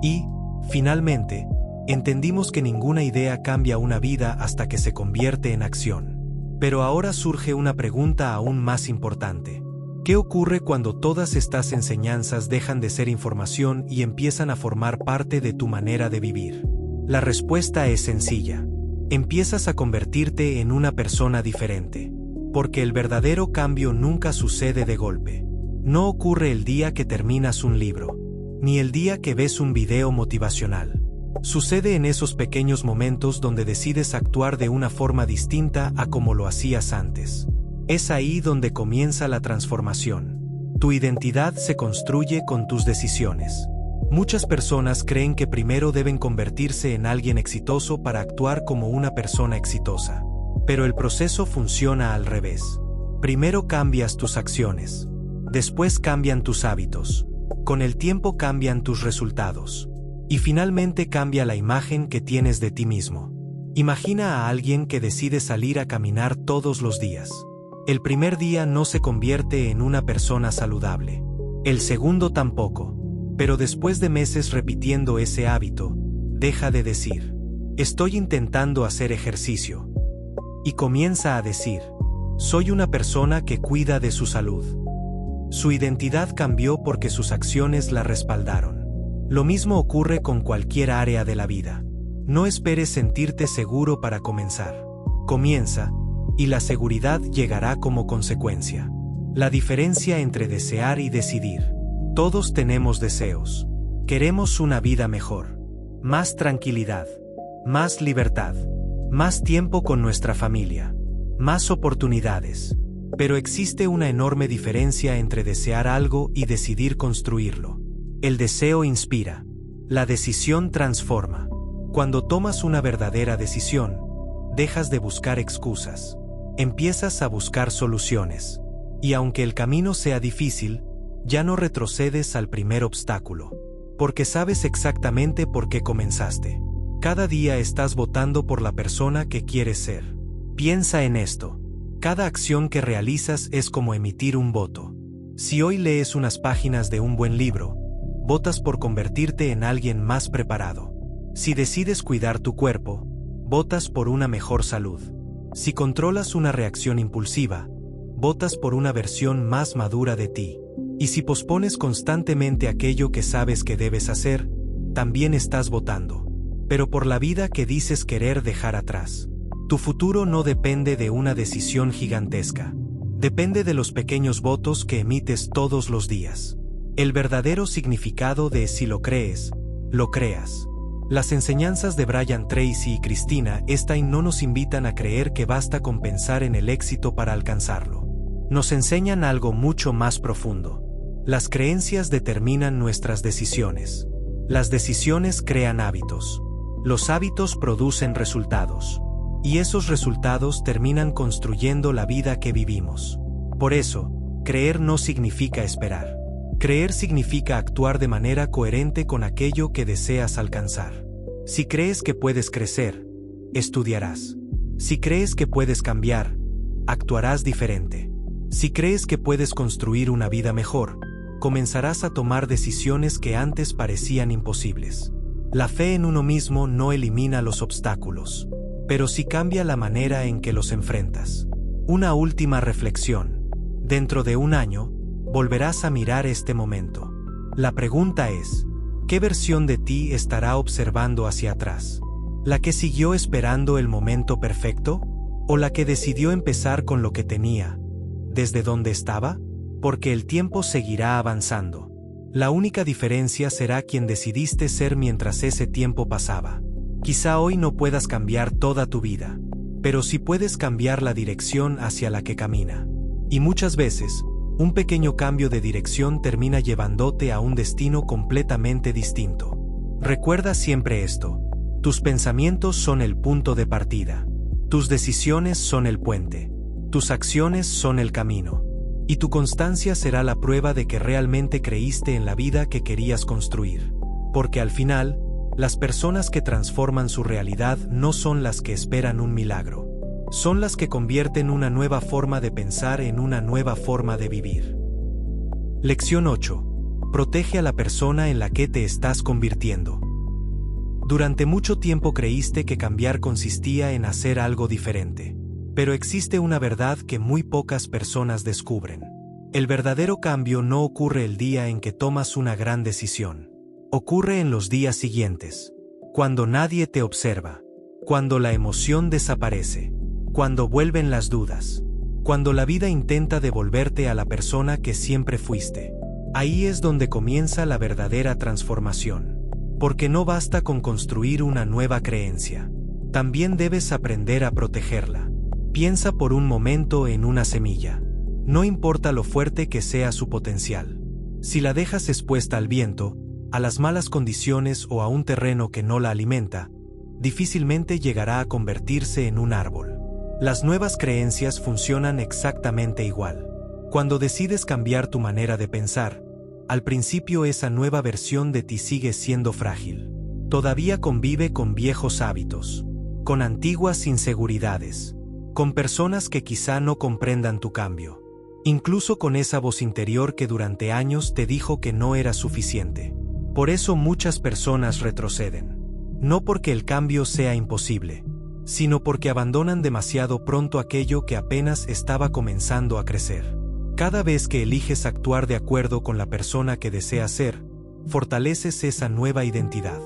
Y, finalmente, entendimos que ninguna idea cambia una vida hasta que se convierte en acción. Pero ahora surge una pregunta aún más importante. ¿Qué ocurre cuando todas estas enseñanzas dejan de ser información y empiezan a formar parte de tu manera de vivir? La respuesta es sencilla. Empiezas a convertirte en una persona diferente. Porque el verdadero cambio nunca sucede de golpe. No ocurre el día que terminas un libro, ni el día que ves un video motivacional. Sucede en esos pequeños momentos donde decides actuar de una forma distinta a como lo hacías antes. Es ahí donde comienza la transformación. Tu identidad se construye con tus decisiones. Muchas personas creen que primero deben convertirse en alguien exitoso para actuar como una persona exitosa. Pero el proceso funciona al revés. Primero cambias tus acciones. Después cambian tus hábitos. Con el tiempo cambian tus resultados. Y finalmente cambia la imagen que tienes de ti mismo. Imagina a alguien que decide salir a caminar todos los días. El primer día no se convierte en una persona saludable. El segundo tampoco. Pero después de meses repitiendo ese hábito, deja de decir, estoy intentando hacer ejercicio. Y comienza a decir, soy una persona que cuida de su salud. Su identidad cambió porque sus acciones la respaldaron. Lo mismo ocurre con cualquier área de la vida. No esperes sentirte seguro para comenzar. Comienza, y la seguridad llegará como consecuencia. La diferencia entre desear y decidir. Todos tenemos deseos. Queremos una vida mejor. Más tranquilidad. Más libertad. Más tiempo con nuestra familia. Más oportunidades. Pero existe una enorme diferencia entre desear algo y decidir construirlo. El deseo inspira. La decisión transforma. Cuando tomas una verdadera decisión, dejas de buscar excusas. Empiezas a buscar soluciones. Y aunque el camino sea difícil, ya no retrocedes al primer obstáculo. Porque sabes exactamente por qué comenzaste. Cada día estás votando por la persona que quieres ser. Piensa en esto. Cada acción que realizas es como emitir un voto. Si hoy lees unas páginas de un buen libro, votas por convertirte en alguien más preparado. Si decides cuidar tu cuerpo, votas por una mejor salud. Si controlas una reacción impulsiva, votas por una versión más madura de ti. Y si pospones constantemente aquello que sabes que debes hacer, también estás votando. Pero por la vida que dices querer dejar atrás. Tu futuro no depende de una decisión gigantesca. Depende de los pequeños votos que emites todos los días. El verdadero significado de si lo crees, lo creas. Las enseñanzas de Brian Tracy y Christina Stein no nos invitan a creer que basta con pensar en el éxito para alcanzarlo. Nos enseñan algo mucho más profundo. Las creencias determinan nuestras decisiones. Las decisiones crean hábitos. Los hábitos producen resultados. Y esos resultados terminan construyendo la vida que vivimos. Por eso, creer no significa esperar. Creer significa actuar de manera coherente con aquello que deseas alcanzar. Si crees que puedes crecer, estudiarás. Si crees que puedes cambiar, actuarás diferente. Si crees que puedes construir una vida mejor, comenzarás a tomar decisiones que antes parecían imposibles. La fe en uno mismo no elimina los obstáculos, pero sí cambia la manera en que los enfrentas. Una última reflexión. Dentro de un año, volverás a mirar este momento. La pregunta es, ¿qué versión de ti estará observando hacia atrás? ¿La que siguió esperando el momento perfecto? ¿O la que decidió empezar con lo que tenía? ¿Desde donde estaba? Porque el tiempo seguirá avanzando. La única diferencia será quien decidiste ser mientras ese tiempo pasaba. Quizá hoy no puedas cambiar toda tu vida, pero sí puedes cambiar la dirección hacia la que camina. Y muchas veces, un pequeño cambio de dirección termina llevándote a un destino completamente distinto. Recuerda siempre esto: tus pensamientos son el punto de partida. Tus decisiones son el puente. Tus acciones son el camino. Y tu constancia será la prueba de que realmente creíste en la vida que querías construir. Porque al final, las personas que transforman su realidad no son las que esperan un milagro. Son las que convierten una nueva forma de pensar en una nueva forma de vivir. Lección 8. Protege a la persona en la que te estás convirtiendo. Durante mucho tiempo creíste que cambiar consistía en hacer algo diferente. Pero existe una verdad que muy pocas personas descubren. El verdadero cambio no ocurre el día en que tomas una gran decisión. Ocurre en los días siguientes, cuando nadie te observa, cuando la emoción desaparece, cuando vuelven las dudas, cuando la vida intenta devolverte a la persona que siempre fuiste. Ahí es donde comienza la verdadera transformación. Porque no basta con construir una nueva creencia. También debes aprender a protegerla. Piensa por un momento en una semilla. No importa lo fuerte que sea su potencial. Si la dejas expuesta al viento, a las malas condiciones o a un terreno que no la alimenta, difícilmente llegará a convertirse en un árbol. Las nuevas creencias funcionan exactamente igual. Cuando decides cambiar tu manera de pensar, al principio esa nueva versión de ti sigue siendo frágil. Todavía convive con viejos hábitos, con antiguas inseguridades, con personas que quizá no comprendan tu cambio, incluso con esa voz interior que durante años te dijo que no era suficiente. Por eso muchas personas retroceden. No porque el cambio sea imposible, sino porque abandonan demasiado pronto aquello que apenas estaba comenzando a crecer. Cada vez que eliges actuar de acuerdo con la persona que deseas ser, fortaleces esa nueva identidad.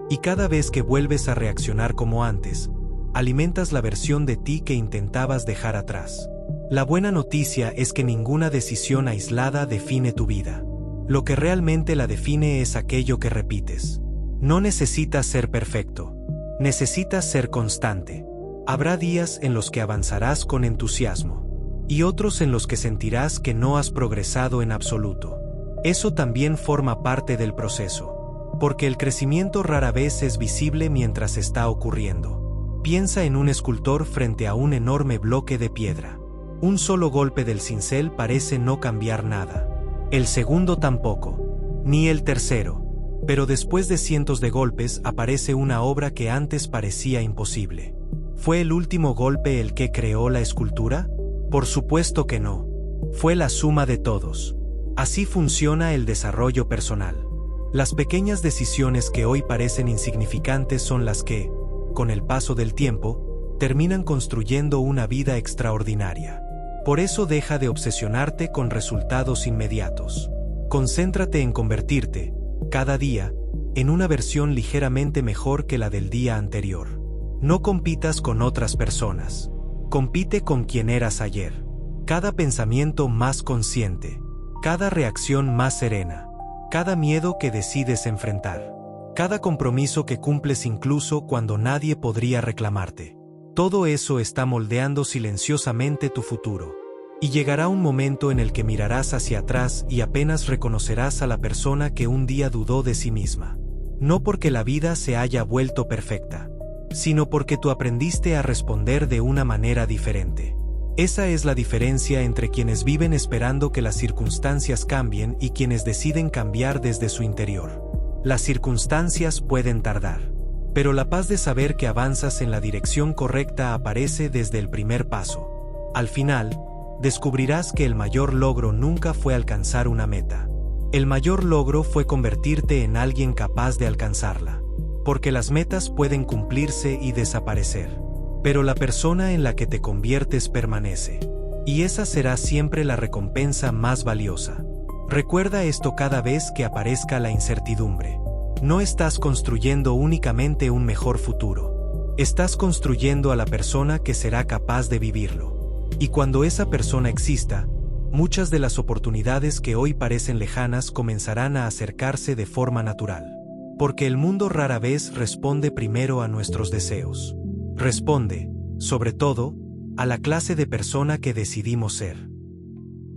Y cada vez que vuelves a reaccionar como antes, alimentas la versión de ti que intentabas dejar atrás. La buena noticia es que ninguna decisión aislada define tu vida. Lo que realmente la define es aquello que repites. No necesitas ser perfecto. Necesitas ser constante. Habrá días en los que avanzarás con entusiasmo, y otros en los que sentirás que no has progresado en absoluto. Eso también forma parte del proceso, porque el crecimiento rara vez es visible mientras está ocurriendo. Piensa en un escultor frente a un enorme bloque de piedra. Un solo golpe del cincel parece no cambiar nada. El segundo tampoco, ni el tercero. Pero después de cientos de golpes aparece una obra que antes parecía imposible. ¿Fue el último golpe el que creó la escultura? Por supuesto que no. Fue la suma de todos. Así funciona el desarrollo personal. Las pequeñas decisiones que hoy parecen insignificantes son las que, con el paso del tiempo, terminan construyendo una vida extraordinaria. Por eso deja de obsesionarte con resultados inmediatos. Concéntrate en convertirte, cada día, en una versión ligeramente mejor que la del día anterior. No compitas con otras personas. Compite con quien eras ayer. Cada pensamiento más consciente, cada reacción más serena, cada miedo que decides enfrentar, cada compromiso que cumples incluso cuando nadie podría reclamarte. Todo eso está moldeando silenciosamente tu futuro. Y llegará un momento en el que mirarás hacia atrás y apenas reconocerás a la persona que un día dudó de sí misma. No porque la vida se haya vuelto perfecta, sino porque tú aprendiste a responder de una manera diferente. Esa es la diferencia entre quienes viven esperando que las circunstancias cambien y quienes deciden cambiar desde su interior. Las circunstancias pueden tardar, pero la paz de saber que avanzas en la dirección correcta aparece desde el primer paso. Al final, descubrirás que el mayor logro nunca fue alcanzar una meta. El mayor logro fue convertirte en alguien capaz de alcanzarla. Porque las metas pueden cumplirse y desaparecer, pero la persona en la que te conviertes permanece. Y esa será siempre la recompensa más valiosa. Recuerda esto cada vez que aparezca la incertidumbre. No estás construyendo únicamente un mejor futuro. Estás construyendo a la persona que será capaz de vivirlo. Y cuando esa persona exista, muchas de las oportunidades que hoy parecen lejanas comenzarán a acercarse de forma natural. Porque el mundo rara vez responde primero a nuestros deseos. Responde, sobre todo, a la clase de persona que decidimos ser.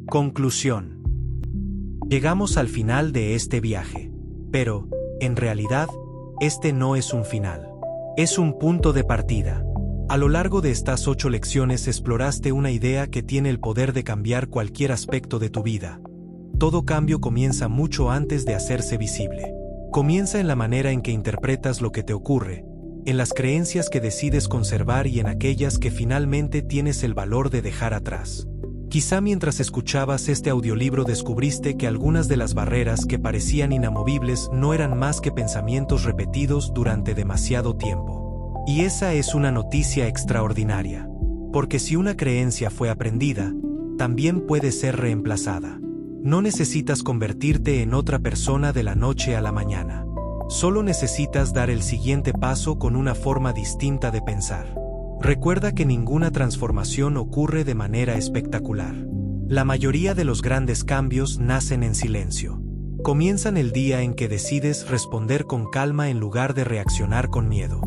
Conclusión. Llegamos al final de este viaje. Pero, en realidad, este no es un final. Es un punto de partida. A lo largo de estas 8 lecciones exploraste una idea que tiene el poder de cambiar cualquier aspecto de tu vida. Todo cambio comienza mucho antes de hacerse visible. Comienza en la manera en que interpretas lo que te ocurre, en las creencias que decides conservar y en aquellas que finalmente tienes el valor de dejar atrás. Quizá mientras escuchabas este audiolibro descubriste que algunas de las barreras que parecían inamovibles no eran más que pensamientos repetidos durante demasiado tiempo. Y esa es una noticia extraordinaria. Porque si una creencia fue aprendida, también puede ser reemplazada. No necesitas convertirte en otra persona de la noche a la mañana. Solo necesitas dar el siguiente paso con una forma distinta de pensar. Recuerda que ninguna transformación ocurre de manera espectacular. La mayoría de los grandes cambios nacen en silencio. Comienzan el día en que decides responder con calma en lugar de reaccionar con miedo.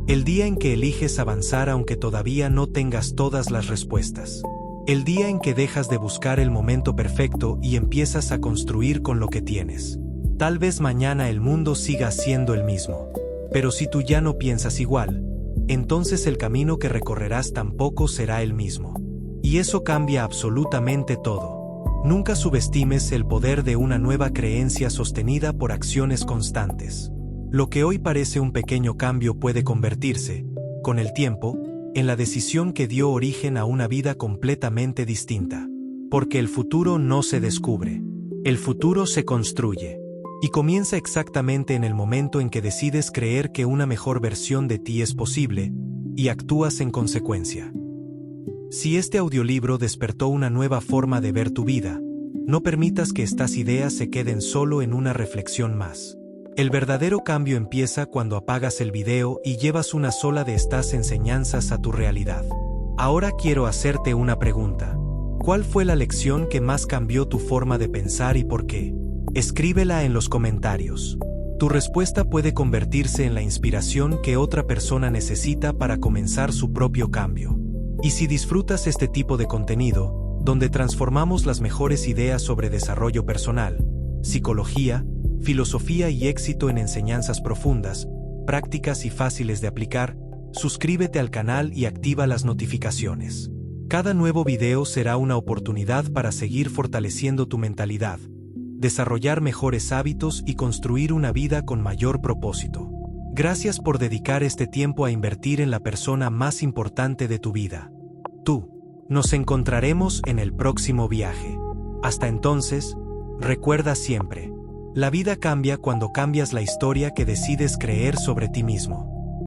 El día en que eliges avanzar aunque todavía no tengas todas las respuestas. El día en que dejas de buscar el momento perfecto y empiezas a construir con lo que tienes. Tal vez mañana el mundo siga siendo el mismo. Pero si tú ya no piensas igual, entonces el camino que recorrerás tampoco será el mismo. Y eso cambia absolutamente todo. Nunca subestimes el poder de una nueva creencia sostenida por acciones constantes. Lo que hoy parece un pequeño cambio puede convertirse, con el tiempo, en la decisión que dio origen a una vida completamente distinta. Porque el futuro no se descubre. El futuro se construye. Y comienza exactamente en el momento en que decides creer que una mejor versión de ti es posible, y actúas en consecuencia. Si este audiolibro despertó una nueva forma de ver tu vida, no permitas que estas ideas se queden solo en una reflexión más. El verdadero cambio empieza cuando apagas el video y llevas una sola de estas enseñanzas a tu realidad. Ahora quiero hacerte una pregunta. ¿Cuál fue la lección que más cambió tu forma de pensar y por qué? Escríbela en los comentarios. Tu respuesta puede convertirse en la inspiración que otra persona necesita para comenzar su propio cambio. Y si disfrutas este tipo de contenido, donde transformamos las mejores ideas sobre desarrollo personal, psicología, filosofía y éxito en enseñanzas profundas, prácticas y fáciles de aplicar, suscríbete al canal y activa las notificaciones. Cada nuevo video será una oportunidad para seguir fortaleciendo tu mentalidad, desarrollar mejores hábitos y construir una vida con mayor propósito. Gracias por dedicar este tiempo a invertir en la persona más importante de tu vida. Tú. Nos encontraremos en el próximo viaje. Hasta entonces, recuerda siempre, la vida cambia cuando cambias la historia que decides creer sobre ti mismo.